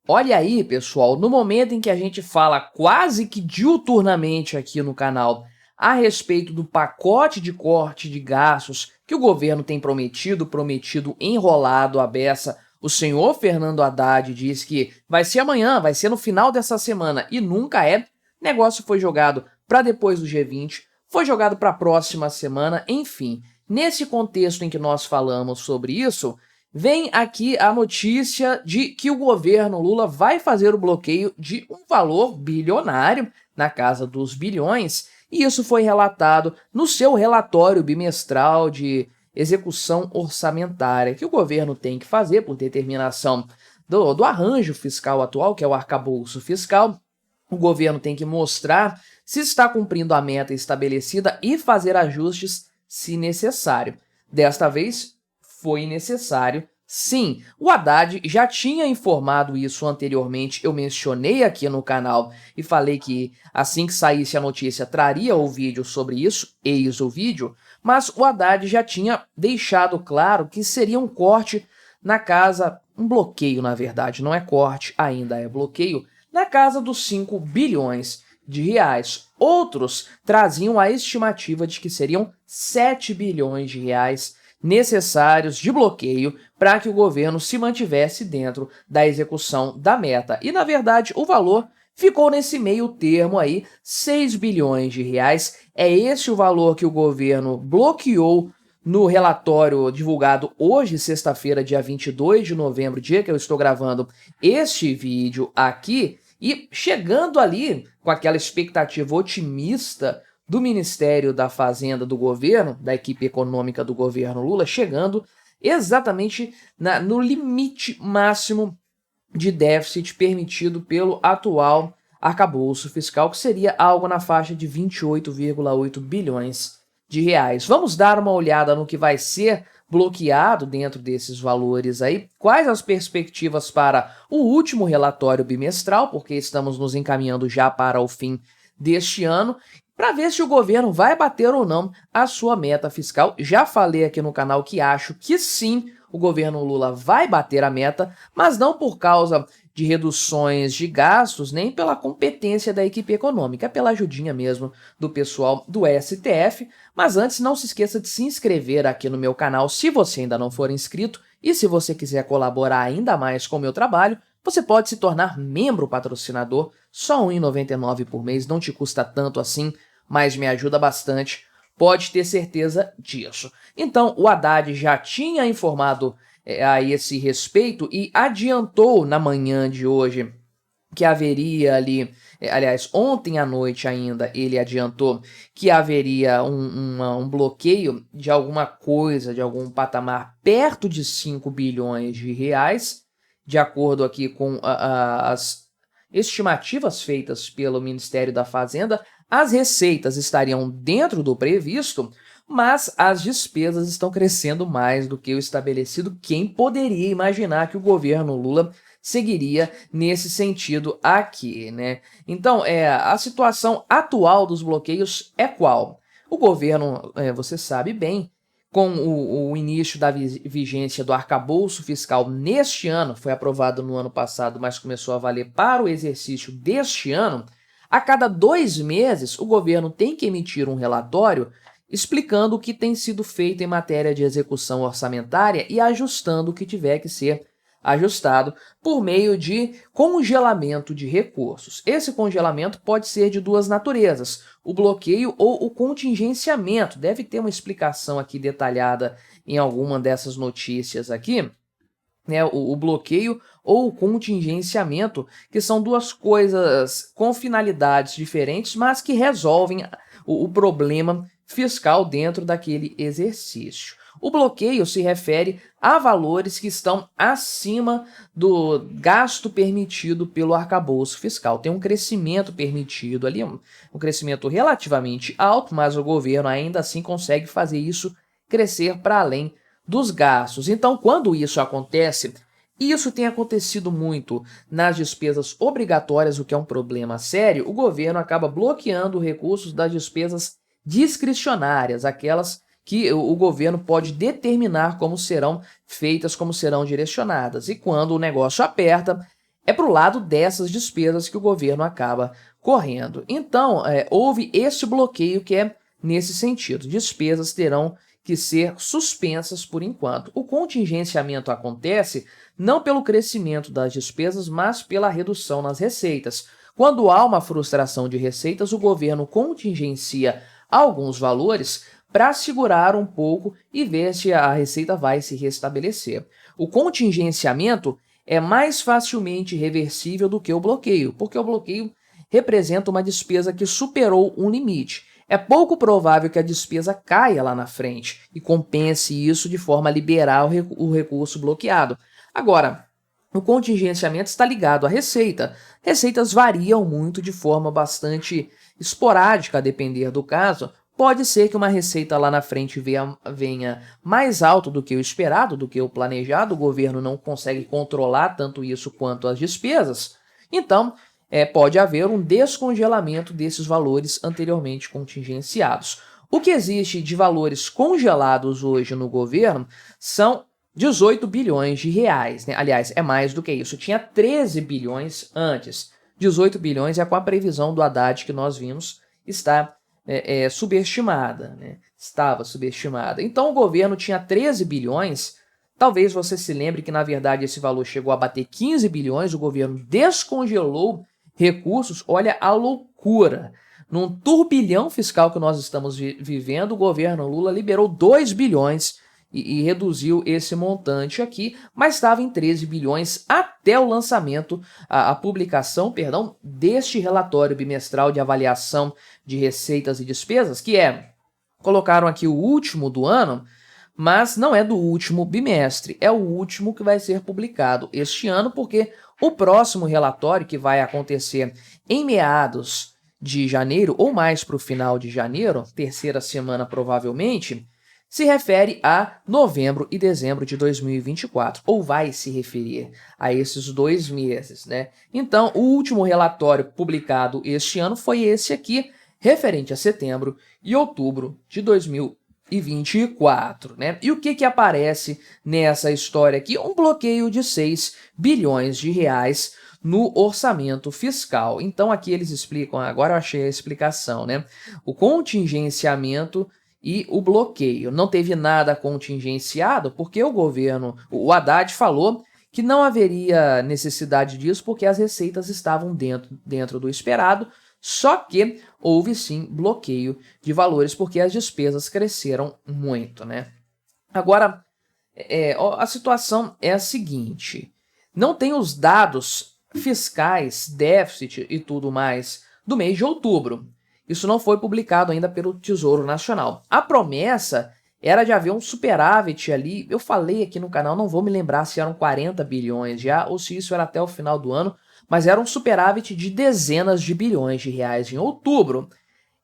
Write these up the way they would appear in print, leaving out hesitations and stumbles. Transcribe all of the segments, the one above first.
Olha aí, pessoal, no momento em que a gente fala quase que diuturnamente aqui no canal a respeito do pacote de corte de gastos que o governo tem prometido enrolado à beça, o senhor Fernando Haddad diz que vai ser amanhã, vai ser no final dessa semana e nunca é. Negócio foi jogado para depois do G20, foi jogado para a próxima semana, enfim. Nesse contexto em que nós falamos sobre isso, vem aqui a notícia de que o governo Lula vai fazer o bloqueio de um valor bilionário, na casa dos bilhões, e isso foi relatado no seu relatório bimestral de execução orçamentária, que o governo tem que fazer por determinação do arranjo fiscal atual, que é o arcabouço fiscal. O governo tem que mostrar se está cumprindo a meta estabelecida e fazer ajustes se necessário. Desta vez, foi necessário, sim. O Haddad já tinha informado isso anteriormente, eu mencionei aqui no canal e falei que assim que saísse a notícia traria o vídeo sobre isso, eis o vídeo, mas o Haddad já tinha deixado claro que seria um corte na casa, um bloqueio na verdade, não é corte, ainda é bloqueio, na casa dos 5 bilhões de reais. Outros traziam a estimativa de que seriam 7 bilhões de reais necessários de bloqueio para que o governo se mantivesse dentro da execução da meta. E, na verdade, o valor ficou nesse meio termo aí, 6 bilhões de reais. É esse o valor que o governo bloqueou no relatório divulgado hoje, sexta-feira, dia 22 de novembro, dia que eu estou gravando este vídeo aqui, e chegando ali com aquela expectativa otimista do Ministério da Fazenda do governo, da equipe econômica do governo Lula, chegando exatamente no limite máximo de déficit permitido pelo atual arcabouço fiscal, que seria algo na faixa de 28,8 bilhões de reais. Vamos dar uma olhada no que vai ser bloqueado dentro desses valores aí, quais as perspectivas para o último relatório bimestral, porque estamos nos encaminhando já para o fim deste ano, para ver se o governo vai bater ou não a sua meta fiscal. Já falei aqui no canal que acho que sim, o governo Lula vai bater a meta, mas não por causa de reduções de gastos, nem pela competência da equipe econômica, é pela ajudinha mesmo do pessoal do STF. Mas antes, não se esqueça de se inscrever aqui no meu canal se você ainda não for inscrito, e se você quiser colaborar ainda mais com o meu trabalho, você pode se tornar membro patrocinador, só R$ 1,99 por mês, não te custa tanto assim, mas me ajuda bastante, pode ter certeza disso. Então, o Haddad já tinha informado a esse respeito e adiantou na manhã de hoje que haveria ali, aliás, ontem à noite ainda ele adiantou que haveria um bloqueio de alguma coisa, de algum patamar perto de 5 bilhões de reais, de acordo aqui com as estimativas feitas pelo Ministério da Fazenda. As receitas estariam dentro do previsto, mas as despesas estão crescendo mais do que o estabelecido. Quem poderia imaginar que o governo Lula seguiria nesse sentido aqui, né? Então, a situação atual dos bloqueios é qual? O governo, você sabe bem, com o início da vigência do arcabouço fiscal neste ano, foi aprovado no ano passado, mas começou a valer para o exercício deste ano, a cada 2 meses o governo tem que emitir um relatório explicando o que tem sido feito em matéria de execução orçamentária e ajustando o que tiver que ser ajustado por meio de congelamento de recursos. Esse congelamento pode ser de duas naturezas, o bloqueio ou o contingenciamento. Deve ter uma explicação aqui detalhada em alguma dessas notícias aqui, né, o bloqueio ou o contingenciamento, que são duas coisas com finalidades diferentes, mas que resolvem o problema fiscal dentro daquele exercício. O bloqueio se refere a valores que estão acima do gasto permitido pelo arcabouço fiscal. Tem um crescimento permitido ali, um crescimento relativamente alto, mas o governo ainda assim consegue fazer isso crescer para além dos gastos. Então, quando isso acontece, isso tem acontecido muito nas despesas obrigatórias, o que é um problema sério, o governo acaba bloqueando recursos das despesas discricionárias, aquelas que o governo pode determinar como serão feitas, como serão direcionadas. E quando o negócio aperta, é para o lado dessas despesas que o governo acaba correndo. Então, houve esse bloqueio que é nesse sentido. Despesas terão que ser suspensas por enquanto. O contingenciamento acontece não pelo crescimento das despesas, mas pela redução nas receitas. Quando há uma frustração de receitas, o governo contingencia alguns valores para segurar um pouco e ver se a receita vai se restabelecer. O contingenciamento é mais facilmente reversível do que o bloqueio, porque o bloqueio representa uma despesa que superou um limite. É pouco provável que a despesa caia lá na frente e compense isso de forma a liberar o recurso bloqueado. Agora, o contingenciamento está ligado à receita. Receitas variam muito de forma bastante esporádica, a depender do caso. Pode ser que uma receita lá na frente venha mais alto do que o esperado, do que o planejado, o governo não consegue controlar tanto isso quanto as despesas. Então, pode haver um descongelamento desses valores anteriormente contingenciados. O que existe de valores congelados hoje no governo são 18 bilhões de reais, né? Aliás, é mais do que isso. Tinha 13 bilhões antes. 18 bilhões é com a previsão do Haddad que nós vimos está subestimada, né? Estava subestimada. Então o governo tinha 13 bilhões. Talvez você se lembre que, na verdade, esse valor chegou a bater 15 bilhões, o governo descongelou recursos. Olha a loucura. Num turbilhão fiscal que nós estamos vivendo, o governo Lula liberou 2 bilhões e reduziu esse montante aqui, mas estava em 13 bilhões até o lançamento, a publicação, perdão, deste relatório bimestral de avaliação de receitas e despesas, que colocaram aqui o último do ano, mas não é do último bimestre, é o último que vai ser publicado este ano, porque o próximo relatório, que vai acontecer em meados de janeiro, ou mais para o final de janeiro, terceira semana provavelmente, se refere a novembro e dezembro de 2024, ou vai se referir a esses 2 meses, né? Então, o último relatório publicado este ano foi esse aqui, referente a setembro e outubro de 2024, né? E o que aparece nessa história aqui? Um bloqueio de 6 bilhões de reais no orçamento fiscal. Então, aqui eles explicam, agora eu achei a explicação, né? O contingenciamento e o bloqueio. Não teve nada contingenciado porque o Haddad falou que não haveria necessidade disso porque as receitas estavam dentro do esperado, só que houve sim bloqueio de valores porque as despesas cresceram muito, né? Agora, a situação é a seguinte, não tem os dados fiscais, déficit e tudo mais do mês de outubro. Isso não foi publicado ainda pelo Tesouro Nacional. A promessa era de haver um superávit ali. Eu falei aqui no canal, não vou me lembrar se eram 40 bilhões já ou se isso era até o final do ano, mas era um superávit de dezenas de bilhões de reais em outubro.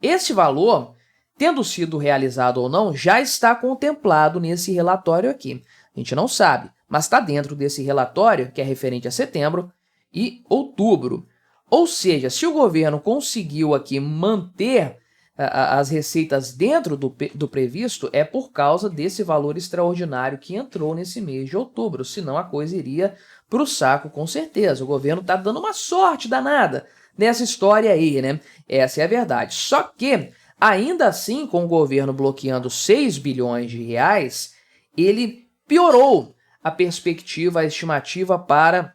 Esse valor, tendo sido realizado ou não, já está contemplado nesse relatório aqui. A gente não sabe, mas está dentro desse relatório, que é referente a setembro e outubro. Ou seja, se o governo conseguiu aqui manter as receitas dentro do previsto, é por causa desse valor extraordinário que entrou nesse mês de outubro, senão a coisa iria para o saco com certeza. O governo está dando uma sorte danada nessa história aí, né? Essa é a verdade. Só que, ainda assim, com o governo bloqueando 6 bilhões de reais, ele piorou a perspectiva, a estimativa para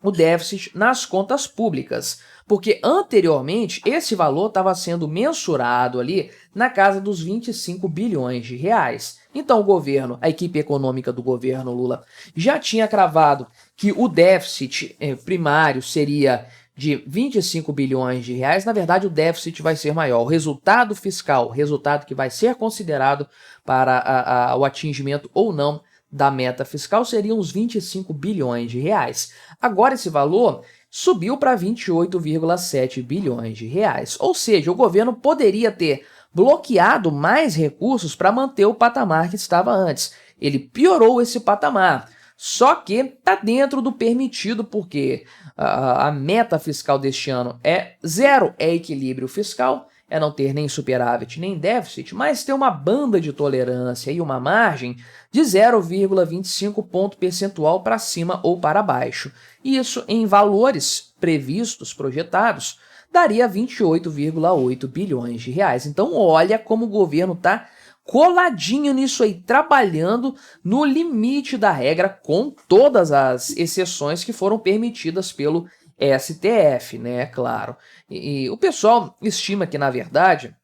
o déficit nas contas públicas, porque anteriormente esse valor estava sendo mensurado ali na casa dos 25 bilhões de reais. Então o governo, a equipe econômica do governo Lula já tinha cravado que o déficit primário seria de 25 bilhões de reais. Na verdade, o déficit vai ser maior. O resultado fiscal, o resultado que vai ser considerado para o atingimento ou não da meta fiscal seriam uns 25 bilhões de reais. Agora esse valor subiu para 28,7 bilhões de reais. Ou seja, o governo poderia ter bloqueado mais recursos para manter o patamar que estava antes. Ele piorou esse patamar. Só que está dentro do permitido, porque a meta fiscal deste ano é zero, é equilíbrio fiscal. é não ter nem superávit nem déficit, mas ter uma banda de tolerância e uma margem de 0,25 ponto percentual para cima ou para baixo. Isso, em valores previstos, projetados, daria 28,8 bilhões de reais. Então, olha como o governo está coladinho nisso aí, trabalhando no limite da regra, com todas as exceções que foram permitidas pelo STF, né, claro. E o pessoal estima que, na verdade,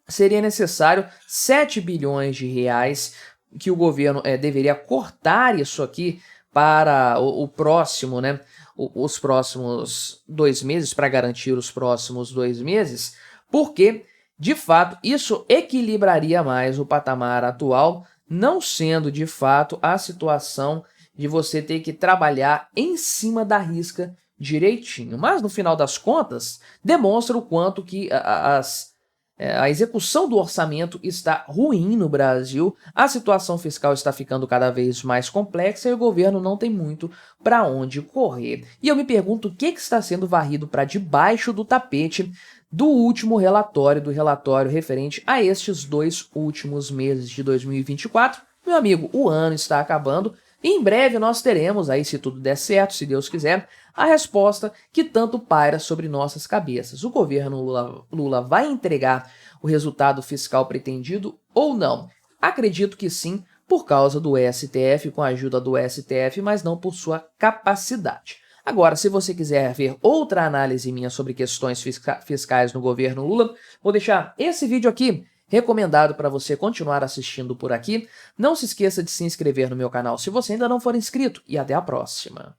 seria necessário 7 bilhões de reais que o governo deveria cortar isso aqui para o próximo, né, os próximos 2 meses, para garantir os próximos 2 meses, porque, de fato, isso equilibraria mais o patamar atual, não sendo, de fato, a situação de você ter que trabalhar em cima da risca direitinho. Mas, no final das contas, demonstra o quanto que a execução do orçamento está ruim no Brasil, a situação fiscal está ficando cada vez mais complexa e o governo não tem muito para onde correr. E eu me pergunto o que está sendo varrido para debaixo do tapete do último relatório, do relatório referente a estes 2 últimos meses de 2024. Meu amigo, o ano está acabando e em breve nós teremos, aí se tudo der certo, se Deus quiser, a resposta que tanto paira sobre nossas cabeças. O governo Lula vai entregar o resultado fiscal pretendido ou não? Acredito que sim, por causa do STF, com a ajuda do STF, mas não por sua capacidade. Agora, se você quiser ver outra análise minha sobre questões fiscais no governo Lula, vou deixar esse vídeo aqui recomendado para você continuar assistindo por aqui. Não se esqueça de se inscrever no meu canal se você ainda não for inscrito e até a próxima.